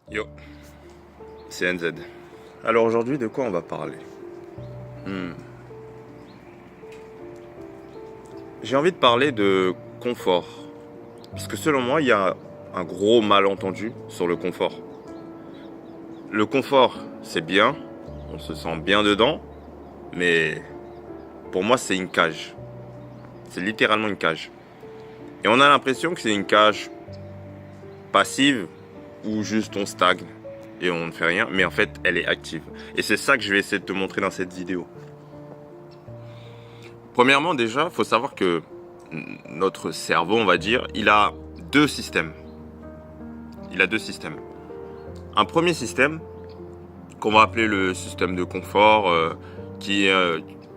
Yo, c'est NZ. Alors aujourd'hui, de quoi on va parler? J'ai envie de parler de confort. Parce que selon moi, il y a un gros malentendu sur le confort. Le confort, c'est bien, on se sent bien dedans, mais pour moi, c'est une cage. C'est littéralement une cage. Et on a l'impression que c'est une cage passive où juste on stagne et on ne fait rien, mais en fait, elle est active. Et c'est ça que je vais essayer de te montrer dans cette vidéo. Premièrement, déjà, il faut savoir que notre cerveau, on va dire, il a deux systèmes. Un premier système, qu'on va appeler le système de confort, qui est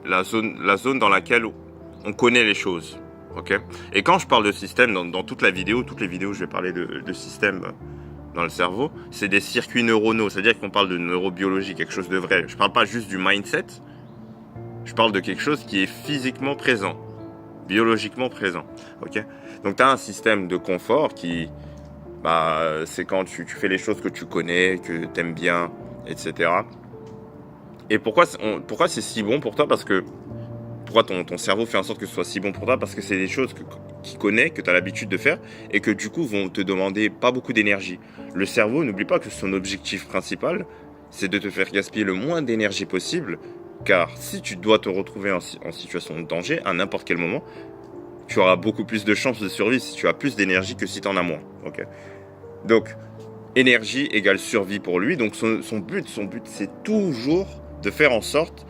la zone dans laquelle on connaît les choses. Okay. Et quand je parle de système, dans toutes les vidéos, je vais parler de système dans le cerveau, c'est des circuits neuronaux, c'est-à-dire qu'on parle de neurobiologie, quelque chose de vrai. Je ne parle pas juste du mindset, je parle de quelque chose qui est physiquement présent, biologiquement présent. Okay. Donc tu as un système de confort qui, c'est quand tu fais les choses que tu connais, que tu aimes bien, etc. Et pourquoi c'est si bon pour toi? Parce que pourquoi ton cerveau fait en sorte que ce soit si bon pour toi? Parce que c'est des choses qu'il connaît, que tu as l'habitude de faire et que du coup vont te demander pas beaucoup d'énergie. Le cerveau, n'oublie pas que son objectif principal, c'est de te faire gaspiller le moins d'énergie possible, car si tu dois te retrouver en situation de danger à n'importe quel moment, tu auras beaucoup plus de chances de survie si tu as plus d'énergie que si tu en as moins. Okay. Donc, énergie égale survie pour lui. Donc son but c'est toujours de faire en sorte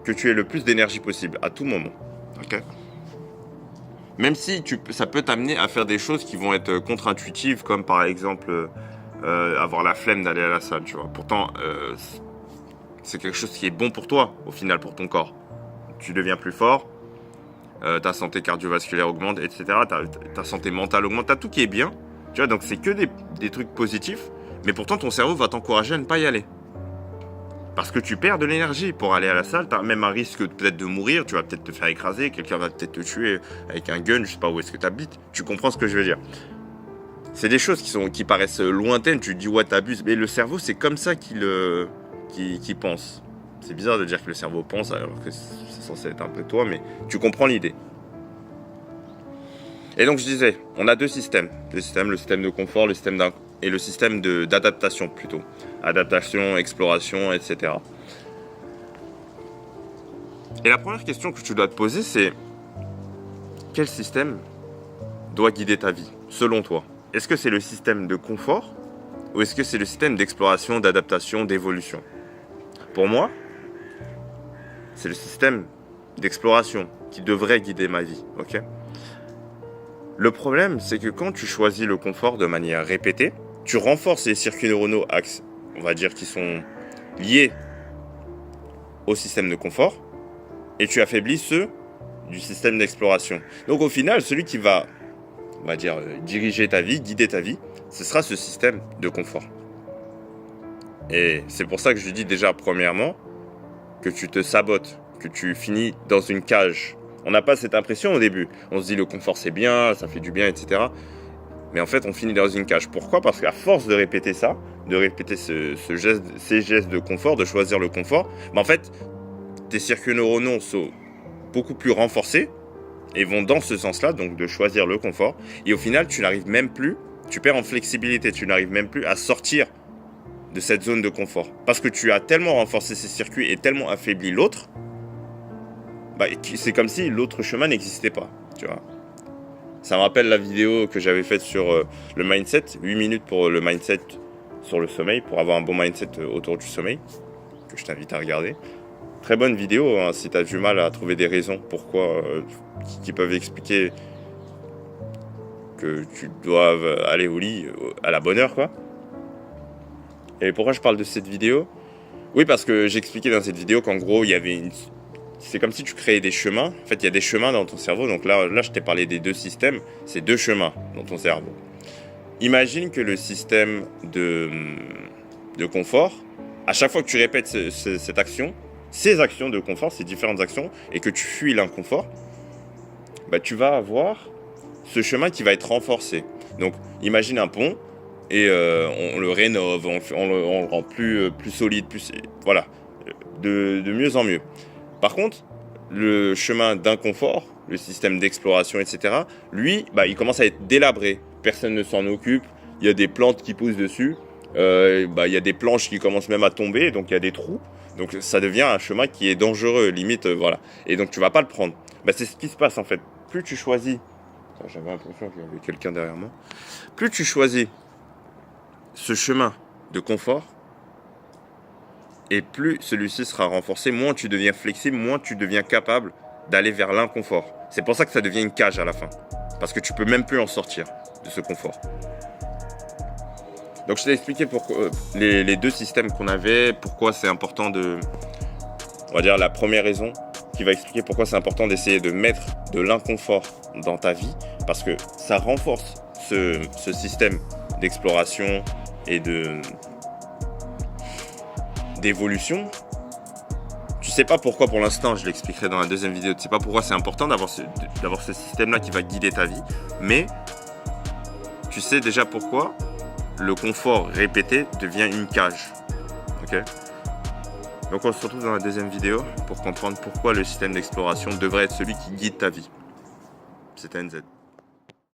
que tu aies le plus d'énergie possible à tout moment. Okay. Même si ça peut t'amener à faire des choses qui vont être contre-intuitives, comme par exemple avoir la flemme d'aller à la salle, tu vois. Pourtant, c'est quelque chose qui est bon pour toi, au final, pour ton corps. Tu deviens plus fort, ta santé cardiovasculaire augmente, etc. Ta santé mentale augmente, t'as tout qui est bien. Tu vois, donc c'est que des trucs positifs, mais pourtant ton cerveau va t'encourager à ne pas y aller. Parce que tu perds de l'énergie pour aller à la salle, tu as même un risque peut-être de mourir, tu vas peut-être te faire écraser, quelqu'un va peut-être te tuer avec un gun, je sais pas où est-ce que tu habites, tu comprends ce que je veux dire. C'est des choses qui paraissent lointaines, tu te dis ouais t'abuses, mais le cerveau c'est comme ça qu'il pense. C'est bizarre de dire que le cerveau pense alors que c'est censé être un peu toi, mais tu comprends l'idée. Et donc je disais, on a deux systèmes, le système de confort, et le système d'adaptation plutôt. Adaptation, exploration, etc. Et la première question que tu dois te poser, c'est quel système doit guider ta vie, selon toi? Est-ce que c'est le système de confort ou est-ce que c'est le système d'exploration, d'adaptation, d'évolution? Pour moi, c'est le système d'exploration qui devrait guider ma vie, ok? Le problème, c'est que quand tu choisis le confort de manière répétée, tu renforces les circuits neuronaux, on va dire, qui sont liés au système de confort, et tu affaiblis ceux du système d'exploration. Donc au final, celui qui va, on va dire, diriger ta vie, guider ta vie, ce sera ce système de confort. Et c'est pour ça que je dis déjà, premièrement, que tu te sabotes, que tu finis dans une cage. On n'a pas cette impression au début. On se dit le confort c'est bien, ça fait du bien, etc. Mais en fait, on finit dans une cage. Pourquoi? Parce qu'à force de répéter ça, de répéter ces gestes de confort, de choisir le confort, en fait, tes circuits neuronaux sont beaucoup plus renforcés et vont dans ce sens-là, donc de choisir le confort. Et au final, tu n'arrives même plus, tu perds en flexibilité, tu n'arrives même plus à sortir de cette zone de confort. Parce que tu as tellement renforcé ces circuits et tellement affaibli l'autre, c'est comme si l'autre chemin n'existait pas, tu vois. Ça me rappelle la vidéo que j'avais faite sur le mindset, 8 minutes pour le mindset sur le sommeil, pour avoir un bon mindset autour du sommeil, que je t'invite à regarder. Très bonne vidéo, hein, si tu as du mal à trouver des raisons pourquoi, qui peuvent expliquer que tu dois aller au lit à la bonne heure, quoi. Et pourquoi je parle de cette vidéo? Oui, parce que j'expliquais dans cette vidéo qu'en gros, il y avait c'est comme si tu créais des chemins. En fait, il y a des chemins dans ton cerveau. Donc là, je t'ai parlé des deux systèmes. C'est deux chemins dans ton cerveau. Imagine que le système de confort, à chaque fois que tu répètes cette action, ces actions de confort, ces différentes actions, et que tu fuis l'inconfort, tu vas avoir ce chemin qui va être renforcé. Donc, imagine un pont. et on le rénove, on le rend plus solide, voilà, de mieux en mieux. Par contre, le chemin d'inconfort, le système d'exploration, etc., lui, il commence à être délabré. Personne ne s'en occupe, il y a des plantes qui poussent dessus, il y a des planches qui commencent même à tomber, donc il y a des trous. Donc ça devient un chemin qui est dangereux, limite, voilà. Et donc tu vas pas le prendre. C'est ce qui se passe en fait. Plus tu choisis... J'avais l'impression qu'il y avait quelqu'un derrière moi. Plus tu choisis ce chemin de confort, et plus celui-ci sera renforcé, moins tu deviens flexible, moins tu deviens capable d'aller vers l'inconfort. C'est pour ça que ça devient une cage à la fin. Parce que tu peux même plus en sortir de ce confort. Donc je t'ai expliqué pourquoi, les deux systèmes qu'on avait, pourquoi c'est important on va dire la première raison qui va expliquer pourquoi c'est important d'essayer de mettre de l'inconfort dans ta vie, parce que ça renforce ce système d'exploration et d'évolution. Tu sais pas pourquoi pour l'instant, je l'expliquerai dans la deuxième vidéo, tu sais pas pourquoi c'est important d'avoir ce système-là qui va guider ta vie, mais tu sais déjà pourquoi le confort répété devient une cage. Ok ? Donc on se retrouve dans la deuxième vidéo pour comprendre pourquoi le système d'exploration devrait être celui qui guide ta vie. C'était NZ.